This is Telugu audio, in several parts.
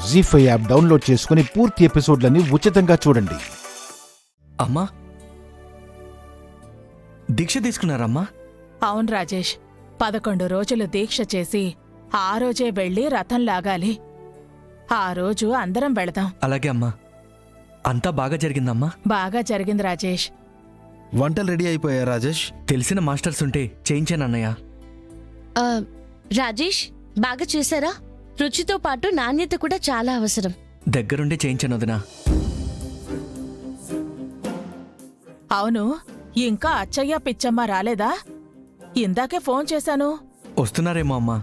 జీ5 యాప్ డౌన్లోడ్ చేసుకుని పూర్తి ఎపిసోడ్లని ఉచితంగా చూడండి. అమ్మా, దీక్ష తీసుకున్నారమ్మా? అవును రాజేష్, 11 రోజులు దీక్ష చేసి ఆ రోజే వెళ్ళి రథం లాగాలి. ఆ రోజు అందరం వెళదాం. అలాగే అమ్మా. అంతా బాగా జరిగిందమ్మా? బాగా జరిగింది రాజేష్. వంటలు రెడీ అయిపోయా రాజేష్? తెలిసిన మాస్టర్స్ ఉంటే చేయించానన్నయ్య. రాజేష్, బాగా చేశారా? రుచితో పాటు నాణ్యత కూడా చాలా అవసరం. దగ్గరుండి చేయించాను వదినా. అవును, ఇంకా అచ్చయ్య పిచ్చమ్మ రాలేదా? ఇందాకే ఫోన్ చేశాను. వస్తున్నారేమో అమ్మా.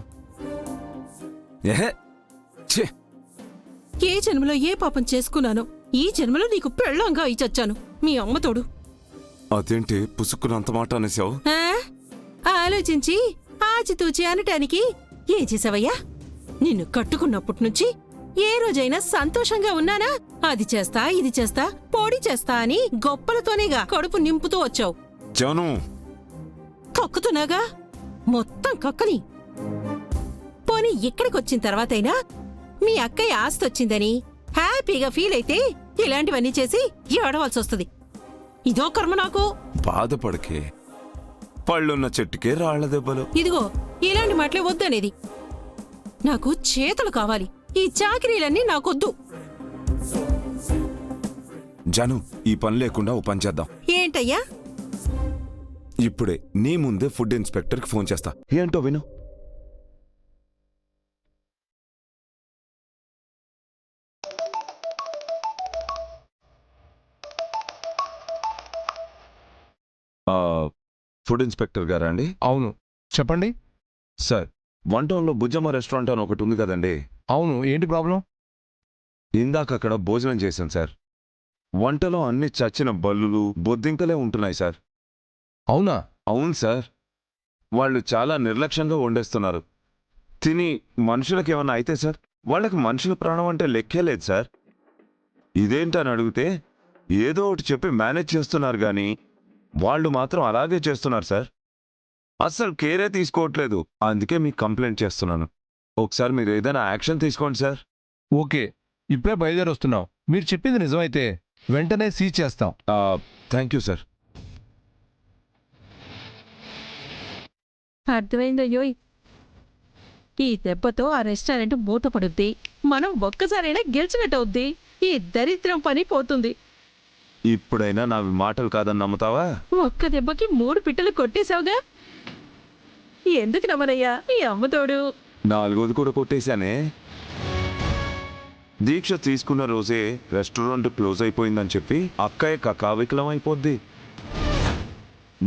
ఏ జన్మలో ఏ పాపం చేసుకున్నాను, ఈ జన్మలో నీకు పెళ్ళంగా ఇచ్చొచ్చాను మీ అమ్మతోడు. అదేంటి పుసుక్కునంత మాట అనేసావు? ఆలోచించి ఆచితూచి అనటానికి ఏం చేసావయ్యా? నిన్ను కట్టుకున్నప్పటి నుంచి ఏ రోజైనా సంతోషంగా ఉన్నానా? అది చేస్తా, ఇది చేస్తా, పోడి చేస్తా అని గొప్పలతోనేగా కడుపు నింపుతూ వచ్చావు. జాను, కక్కుతున్నాగా మొత్తం కక్కని. పోనీ ఇక్కడికొచ్చిన తర్వాతైనా మీ అక్కయ్య ఆస్తొచ్చిందని హ్యాపీగా ఫీల్ అయితే ఇలాంటివన్నీ చేసి ఏడవలసి వస్తుంది. ఇదో కర్మ నాకు. బాధపడకే, పళ్ళున్న చెట్టుకే రాళ్ల దెబ్బలు. ఇదిగో ఇలాంటి మాటలే వద్దనేది. నాకు చేతులు కావాలి, ఈ చాకరీలన్నీ నాకొద్దు. జాను, ఈ పని లేకుండా ఓ పని చేద్దాం. ఏంటయ్యా? ఇప్పుడే నీ ముందే ఫుడ్ ఇన్స్పెక్టర్కి ఫోన్ చేస్తా. ఏంటో విను. ఫుడ్ ఇన్స్పెక్టర్ గారా అండి? అవును, చెప్పండి సార్, వన్ టౌన్లో బుజ్జమ్మ రెస్టారెంట్ అని ఒకటి ఉంది కదండి? అవును, ఏంటి ప్రాబ్లం? ఇందాక అక్కడ భోజనం చేశాను సార్. వంటలో అన్ని చచ్చిన బల్లులు, బొద్దింకలే ఉంటున్నాయి సార్. అవునా? అవును సార్, వాళ్ళు చాలా నిర్లక్ష్యంగా వండేస్తున్నారు. తిని మనుషులకేమన్నా అయితే సార్, వాళ్ళకి మనుషుల ప్రాణం అంటే లెక్కే లేదు సార్. ఇదేంటని అడిగితే ఏదో ఒకటి చెప్పి మేనేజ్ చేస్తున్నారు కానీ వాళ్ళు మాత్రం అలాగే చేస్తున్నారు సార్. అస్సలు కేరే తీసుకోవట్లేదు. అందుకే మీకు కంప్లైంట్ చేస్తున్నాను. ఒకసారి మీరు ఏదైనా యాక్షన్ తీసుకోండి సార్. ఓకే, ఇప్పుడే బయలుదేరి వస్తున్నాం. మీరు చెప్పింది నిజమైతే వెంటనే సీజ్ చేస్తాం. Thank you sir. అర్థమైందయ్యో, ఈ దెబ్బతో ఆ రెస్టారెంట్ మూతపడుద్ది. మనం ఒక్కసారైనా గెలిచినట్టవుద్ది. ఈ దరిద్రం పని పోతుంది. ఇప్పుడైనా నా మాటలు కాదని నమ్ముతావా? ఒక్క దెబ్బకి 3 పిట్టలు కొట్టేశావుగా. ఎందుకు నమ్మనయ్యా ఈ అమ్మతోడు? 4వది కూడా కొట్టేశానే. దీక్ష తీసుకున్న రోజే రెస్టారెంట్ క్లోజ్ అయిపోయిందని చెప్పి అక్కయ్య కకావికలం అయిపోద్ది.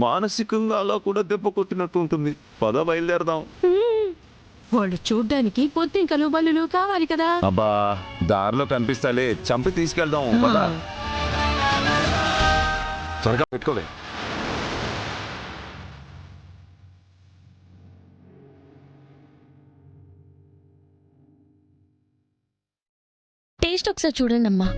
మానసికంగా అలా కూడా దెబ్బ కొట్టినట్టు ఉంటుంది. పద బయలుదేరదాం. వాళ్ళు చూడ్డానికి పొత్తింకలు బల్లులు కావాలి కదా. అబ్బా, దారిలో కనిపిస్తాలే, చంపి తీసుకెళ్దాం. పద, త్వరగా పెట్టుకోలే. టేస్ట్ ఒకసారి చూడండి అమ్మా.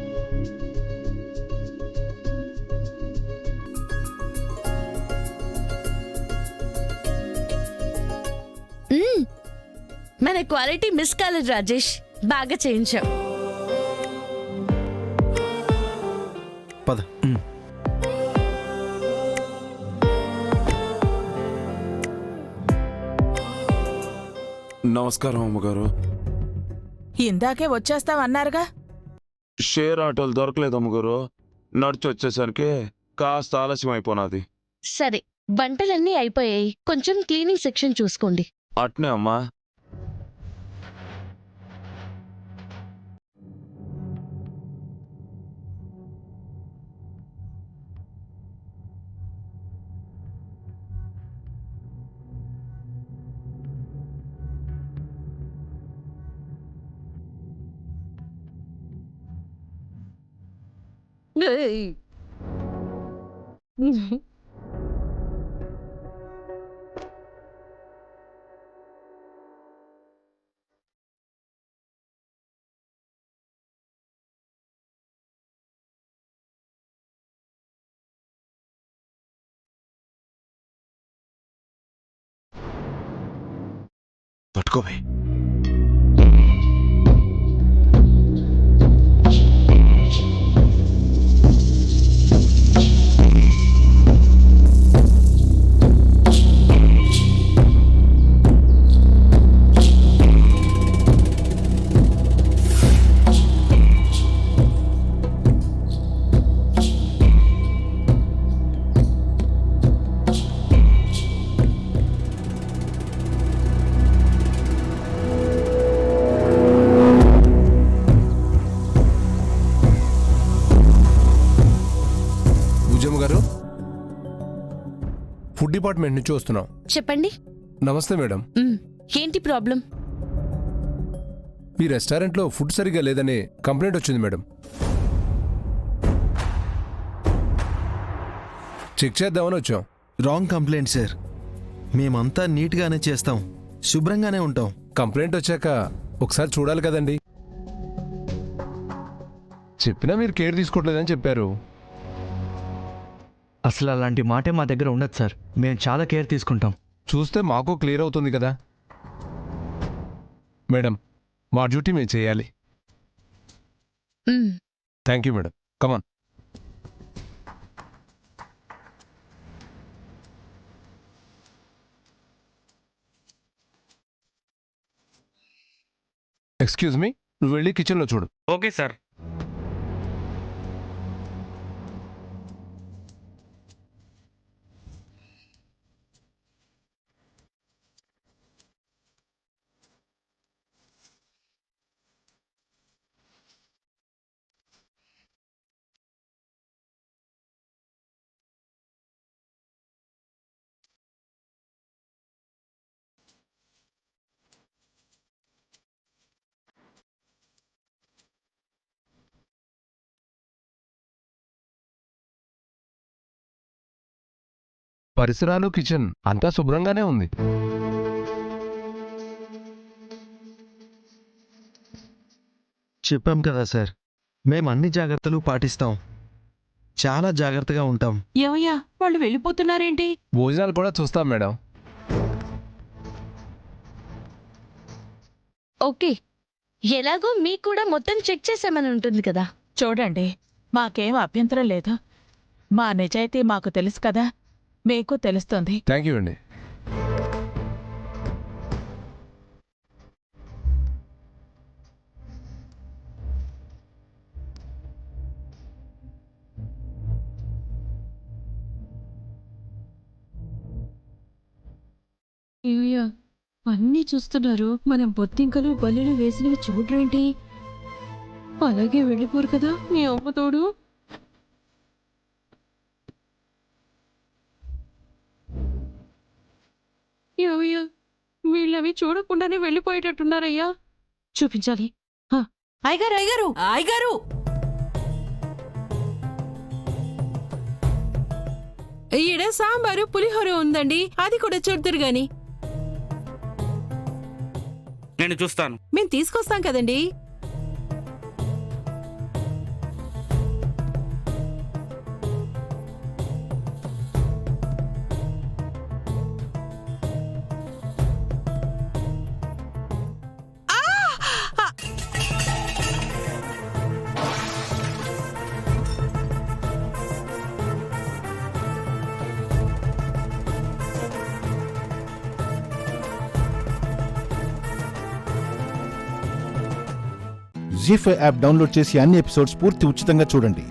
మన క్వాలిటీ మిస్ కాలేదు రాజేష్, బాగా చేయించాం. పద. నమస్కారం అమ్మగారు. ఇందాకే వచ్చేస్తామన్నారుగా. షేర్ ఆటోలు దొరకలేదు అమ్మగారు. నడిచి వచ్చేసరికి కాస్త ఆలస్యం అయిపోనాది. సరే, వంటలన్నీ అయిపోయాయి, కొంచెం క్లీనింగ్ సెక్షన్ చూసుకోండి. అట్నే అమ్మా. పట్టుకోవే. డిపార్ట్మెంట్ నుంచి వస్తున్నాం. చెప్పండి. నమస్తే మేడం. ఏంటి ప్రాబ్లం? మీ రెస్టారెంట్లో ఫుడ్ సరిగా లేదని కంప్లైంట్ వచ్చింది మేడం. చెక్ చేద్దామని వచ్చాం. Wrong complaint sir. మేమంతా నీట్గానే చేస్తాం, శుభ్రంగానే ఉంటాం. కంప్లైంట్ వచ్చాక ఒకసారి చూడాలి కదండి. చెప్పినా మీరు కేర్ తీసుకోవట్లేదని చెప్పారు. అసలు అలాంటి మాటే మా దగ్గర ఉండదు సార్. మేము చాలా కేర్ తీసుకుంటాం. చూస్తే మాకు క్లియర్ అవుతుంది కదా మేడం. మా డ్యూటీ మేము చేయాలి. Thank you madam. Come on. Excuse me, నువ్వు వెళ్ళి కిచెన్లో చూడు. Okay sir. పరిసరాలు, కిచెన్ అంతా శుభ్రంగానే ఉంది. చెప్పాం కదా సార్, మేము అన్ని జాగ్రత్తలు పాటిస్తాం, చాలా జాగ్రత్తగా ఉంటాం. ఏమయ్యా వాళ్ళు వెళ్ళిపోతున్నారేంటి? భోజనాలు కూడా చూస్తాం మేడం. ఓకే, ఎలాగో మీకు కూడా మొత్తం చెక్ చేసామని ఉంటుంది కదా. చూడండి, మాకేం అభ్యంతరం లేదు. మా నిజాయితీ మాకు తెలుసు కదా, మీకు తెలుస్తుంది. థ్యాంక్ యూ అండి. ఏమయ్యా అన్నీ చూస్తున్నారు, మనం బొత్తింకలు బల్లులు వేసినవి చూడరేంటి? అలాగే వెళ్ళిపోరు కదా నీ అమ్మ తోడు. ఏమయ్యా వీళ్ళవి చూడకుండానే వెళ్ళిపోయేటట్టున్నారయ్యా. చూపించాలి. అయ్యగారు అయ్యగారు అయ్యగారు, ఈడ సాంబారు పులిహోర ఉందండి, అది కూడా చూద్దరు గాని. నేను చూస్తాను. మేము తీసుకొస్తాం కదండి. జీ5 యాప్ డౌన్లోడ్ చేసి అన్ని ఎపిసోడ్స్ పూర్తి ఉచితంగా చూడండి.